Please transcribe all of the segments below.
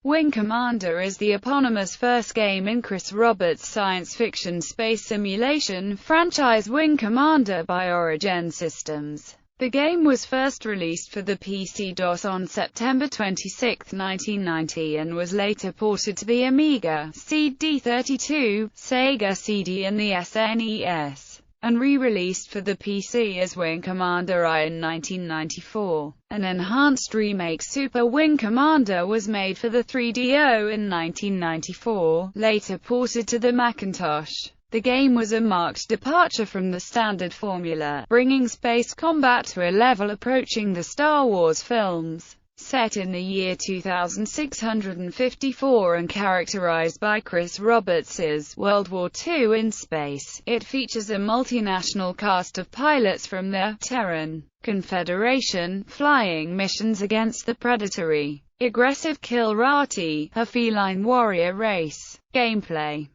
Wing Commander is the eponymous first game in Chris Roberts' science fiction space simulation franchise Wing Commander by Origin Systems. The game was first released for the PC-DOS on September 26, 1990 and was later ported to the Amiga, CD32, Sega CD and the SNES, and re-released for the PC as Wing Commander I in 1994. An enhanced remake Super Wing Commander was made for the 3DO in 1994, later ported to the Macintosh. The game was a marked departure from the standard formula, bringing space combat to a level approaching the Star Wars films. Set in the year 2654 and characterized by Chris Roberts' World War II in space, it features a multinational cast of pilots from the Terran Confederation, flying missions against the predatory, aggressive Kilraati, a feline warrior race. Gameplay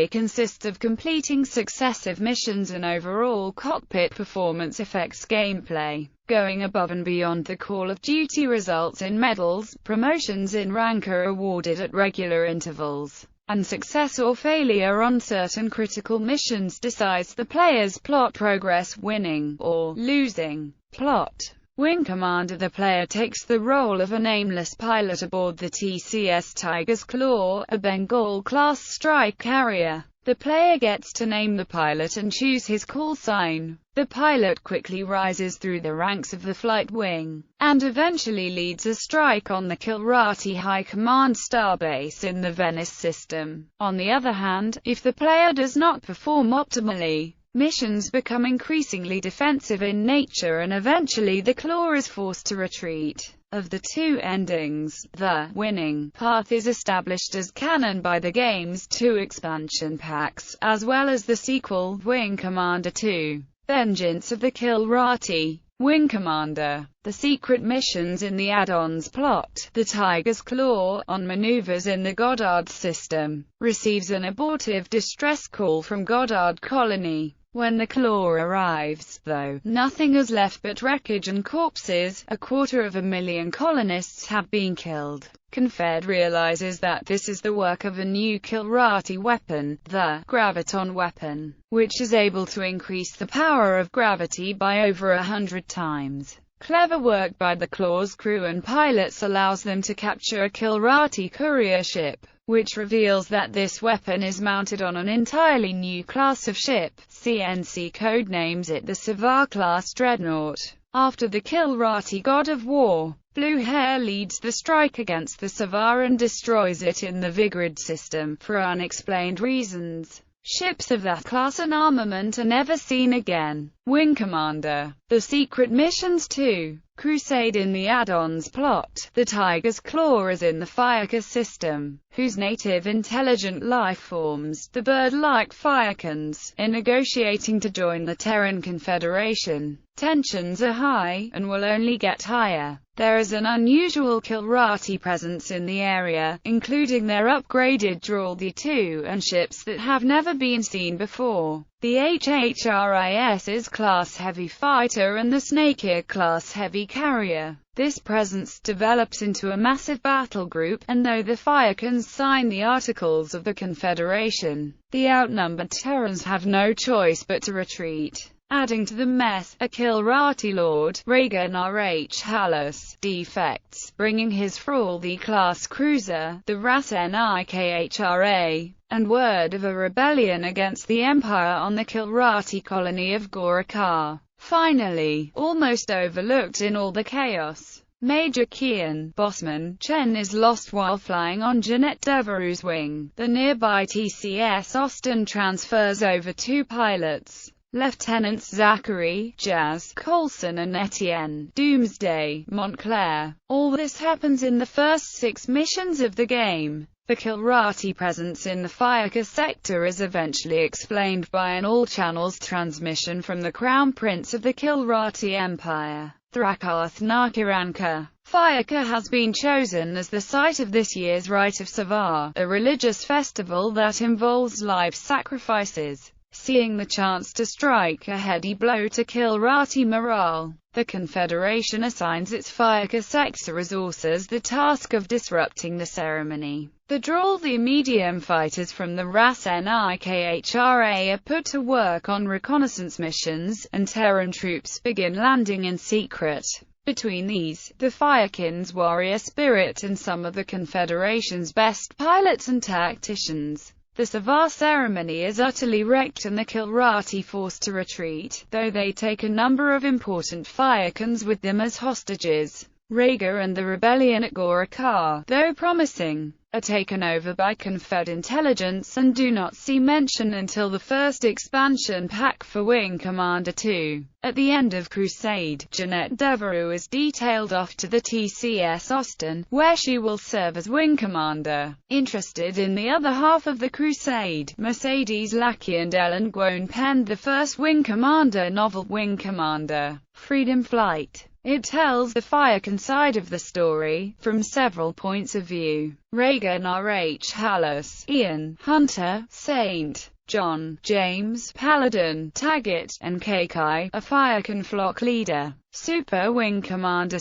consists of completing successive missions and overall cockpit performance affects gameplay. Going above and beyond the Call of Duty results in medals, promotions in rank are awarded at regular intervals, and success or failure on certain critical missions decides the player's plot progress, winning or losing. Plot: Wing Commander. The player takes the role of a nameless pilot aboard the TCS Tiger's Claw, a Bengal-class strike carrier. The player gets to name the pilot and choose his call sign. The pilot quickly rises through the ranks of the flight wing, and eventually leads a strike on the Kilraati High Command starbase in the Venice system. On the other hand, if the player does not perform optimally, missions become increasingly defensive in nature and eventually the Claw is forced to retreat. Of the two endings, the winning path is established as canon by the game's two expansion packs, as well as the sequel, Wing Commander 2, Vengeance of the Kilraati. Wing Commander. The secret missions in the add-ons plot. The Tiger's Claw, on maneuvers in the Goddard system, receives an abortive distress call from Goddard Colony. When the Claw arrives, though, nothing is left but wreckage and corpses. 250,000 colonists have been killed. Confed realizes that this is the work of a new Kilraati weapon, the Graviton weapon, which is able to increase the power of gravity by over 100 times. Clever work by the Claw's crew and pilots allows them to capture a Kilraati courier ship, which reveals that this weapon is mounted on an entirely new class of ship. CNC codenames it the Savar-class Dreadnought, after the Kilraati god of war. Blue Hair leads the strike against the Savar and destroys it in the Vigrid system, for unexplained reasons. Ships of that class and armament are never seen again. Wing Commander. The secret missions 2. Crusade. In the add-ons plot, the Tiger's Claw is in the Fireca system, whose native intelligent life forms, the bird-like Firecans, are negotiating to join the Terran Confederation. Tensions are high, and will only get higher. There is an unusual Kilraati presence in the area, including their upgraded Drawley-2 and ships that have never been seen before. The HHRIS is Class Heavy Fighter and the Snakeear Class Heavy Carrier. This presence develops into a massive battle group, and though the Firecans sign the Articles of the Confederation, the outnumbered Terrans have no choice but to retreat. Adding to the mess, a Kilraati Lord, Rhaegar RH Hallis, defects, bringing his Frawley-class cruiser, the Ras Nikhra, and word of a rebellion against the Empire on the Kilraati colony of Gorica. Finally, almost overlooked in all the chaos, Major Kian Bossman Chen is lost while flying on Jeanette Devereaux's wing. The nearby TCS Austin transfers over two pilots, Lieutenants Zachary, Jazz, Coulson and Etienne, Doomsday, Montclair. All this happens in the first 6 missions of the game. The Kilraati presence in the Fireca sector is eventually explained by an all-channels transmission from the Crown Prince of the Kilraati Empire, Thrakarth Nakiranka. Fireca has been chosen as the site of this year's Rite of Savar, a religious festival that involves live sacrifices. seeing the chance to strike a heady blow to kill Rati morale. The Confederation assigns its Fire sector resources the task of disrupting the ceremony. The medium fighters from the RAS-NIKHRA are put to work on reconnaissance missions, and Terran troops begin landing in secret. Between these, the Firekins' warrior spirit and some of the Confederation's best pilots and tacticians. The Savar ceremony is utterly wrecked and the Kilrati forced to retreat, though they take a number of important Firekins with them as hostages. Rhaegar and the rebellion at Gorokhar, though promising, are taken over by Confed intelligence and do not see mention until the first expansion pack for Wing Commander 2. At the end of Crusade, Jeanette Devereux is detailed off to the TCS Austin, where she will serve as Wing Commander. Interested in the other half of the Crusade, Mercedes Lackey and Ellen Guone penned the first Wing Commander novel, Wing Commander: Freedom Flight. It tells the Firekin side of the story, from several points of view. Rhaegar, R.H. Hallis, Ian, Hunter, St. John, James, Paladin, Taggart, and Kakai, a Firekin flock leader. Super Wing Commander,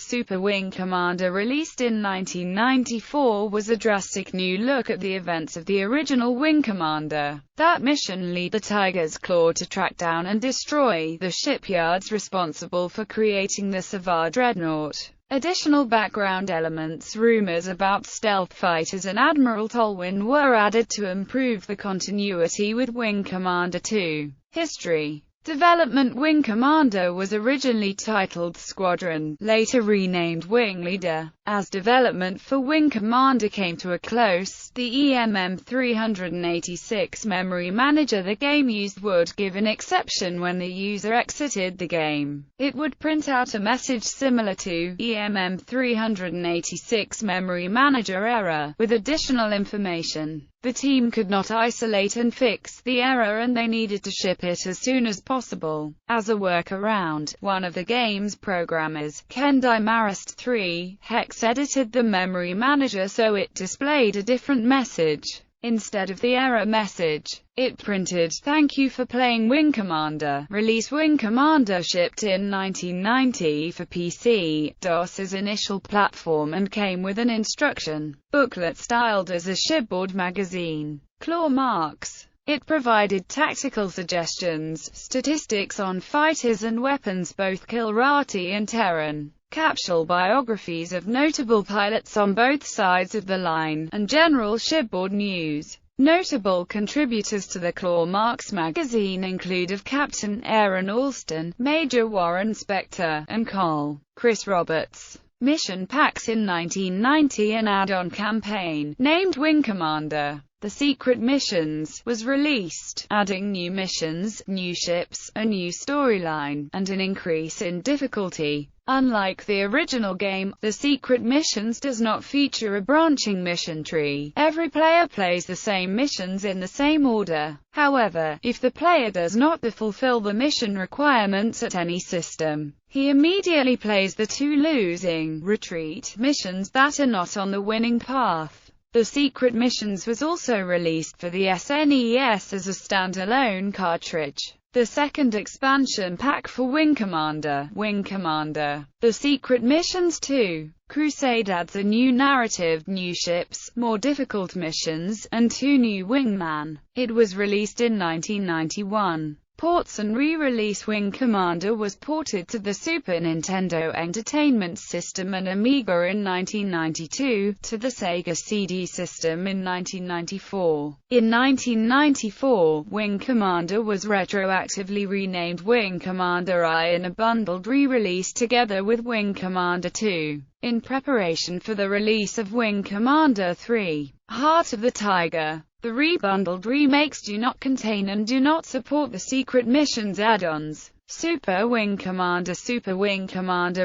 released in 1994, was a drastic new look at the events of the original Wing Commander. That mission led the Tiger's Claw to track down and destroy the shipyards responsible for creating the Savar Dreadnought. Additional background elements, rumors about stealth fighters and Admiral Tolwyn were added to improve the continuity with Wing Commander 2. History. Development: Wing Commander was originally titled Squadron, later renamed Wing Leader. As development for Wing Commander came to a close, the EMM386 memory manager the game used would give an exception when the user exited the game. It would print out a message similar to EMM386 memory manager error, with additional information. The team could not isolate and fix the error and they needed to ship it as soon as possible. As a workaround, one of the game's programmers, Ken Marist 3, hex edited the memory manager so it displayed a different message. Instead of the error message, it printed, "Thank you for playing Wing Commander." Release: Wing Commander shipped in 1990 for PC, DOS's initial platform, and came with an instruction booklet styled as a shipboard magazine. Claw marks. It provided tactical suggestions, statistics on fighters and weapons, both Kilrati and Terran, capsule biographies of notable pilots on both sides of the line, and general shipboard news. Notable contributors to the Claw Marks magazine include of Captain Aaron Alston, Major Warren Spector, and Col. Chris Roberts. Mission packs in 1990. An add-on campaign, named Wing Commander: The Secret Missions, was released, adding new missions, new ships, a new storyline, and an increase in difficulty. Unlike the original game, The Secret Missions does not feature a branching mission tree. Every player plays the same missions in the same order. However, if the player does not fulfill the mission requirements at any system, he immediately plays the two losing retreat missions that are not on the winning path. The Secret Missions was also released for the SNES as a standalone cartridge. The second expansion pack for Wing Commander, The Secret Missions 2. Crusade adds a new narrative, new ships, more difficult missions, and 2 new wingman. It was released in 1991. Ports and re-release: Wing Commander was ported to the Super Nintendo Entertainment System and Amiga in 1992, to the Sega CD system in 1994. In 1994, Wing Commander was retroactively renamed Wing Commander I in a bundled re-release together with Wing Commander 2. In preparation for the release of Wing Commander 3, Heart of the Tiger, the rebundled remakes do not contain and do not support the Secret Missions add-ons. Super Wing Commander,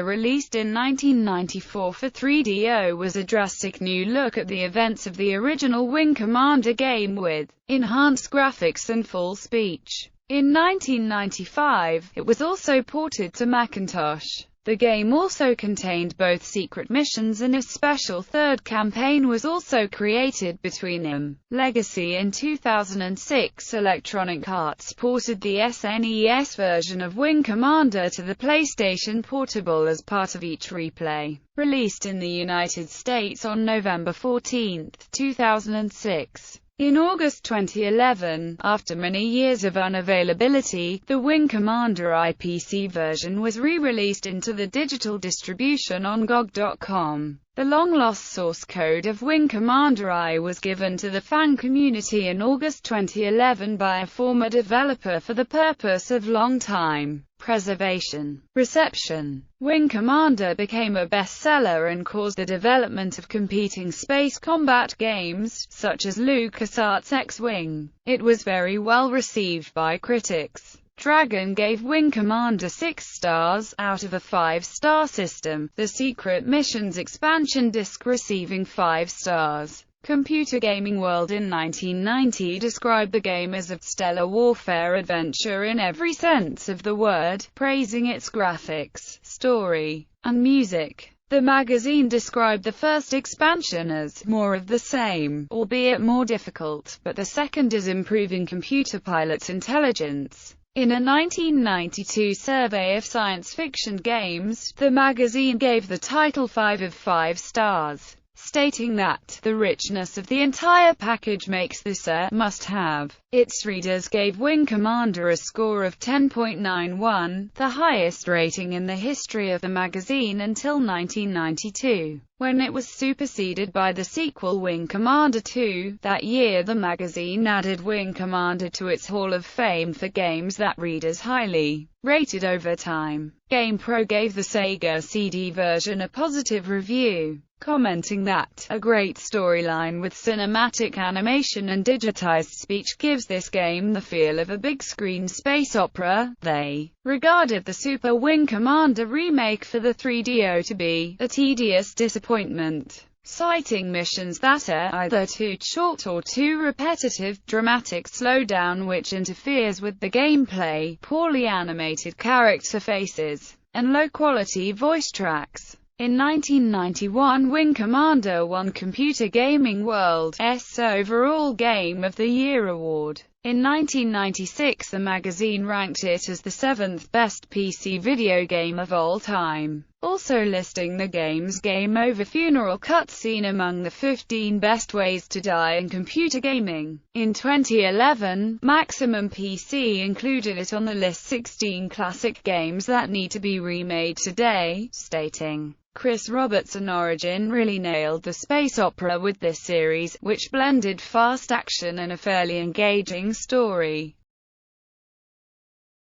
released in 1994 for 3DO, was a drastic new look at the events of the original Wing Commander game with enhanced graphics and full speech. In 1995, it was also ported to Macintosh. The game also contained both secret missions, and a special third campaign was also created between them. Legacy. In 2006, Electronic Arts ported the SNES version of Wing Commander to the PlayStation Portable as part of each replay. Released in the United States on November 14, 2006. In August 2011, after many years of unavailability, the Wing Commander IPC version was re-released into the digital distribution on GOG.com. The long-lost source code of Wing Commander I was given to the fan community in August 2011 by a former developer for the purpose of long-time preservation. Reception. Wing Commander became a bestseller and caused the development of competing space combat games, such as LucasArts' X-Wing. It was very well received by critics. Dragon gave Wing Commander 6 stars out of a 5-star system, the Secret Missions expansion disc receiving 5 stars. Computer Gaming World in 1990 described the game as a stellar warfare adventure in every sense of the word, praising its graphics, story, and music. The magazine described the first expansion as more of the same, albeit more difficult, but the second is improving computer pilots' intelligence. In a 1992 survey of science fiction games, the magazine gave the title 5 of 5 stars, stating that the richness of the entire package makes this a must-have. Its readers gave Wing Commander a score of 10.91, the highest rating in the history of the magazine until 1992, when it was superseded by the sequel Wing Commander 2. That year the magazine added Wing Commander to its Hall of Fame for games that readers highly rated over time. GamePro gave the Sega CD version a positive review, commenting that a great storyline with cinematic animation and digitized speech gives this game the feel of a big-screen space opera. They regarded the Super Wing Commander remake for the 3DO to be a tedious disappointment, citing missions that are either too short or too repetitive, dramatic slowdown which interferes with the gameplay, poorly animated character faces, and low-quality voice tracks. In 1991, Wing Commander won Computer Gaming World's Overall Game of the Year award. In 1996, the magazine ranked it as the 7th best PC video game of all time, also listing the game's Game Over funeral cutscene among the 15 best ways to die in computer gaming. In 2011, Maximum PC included it on the list 16 classic games that need to be remade today, stating, Chris Roberts and Origin really nailed the space opera with this series, which blended fast action and a fairly engaging story.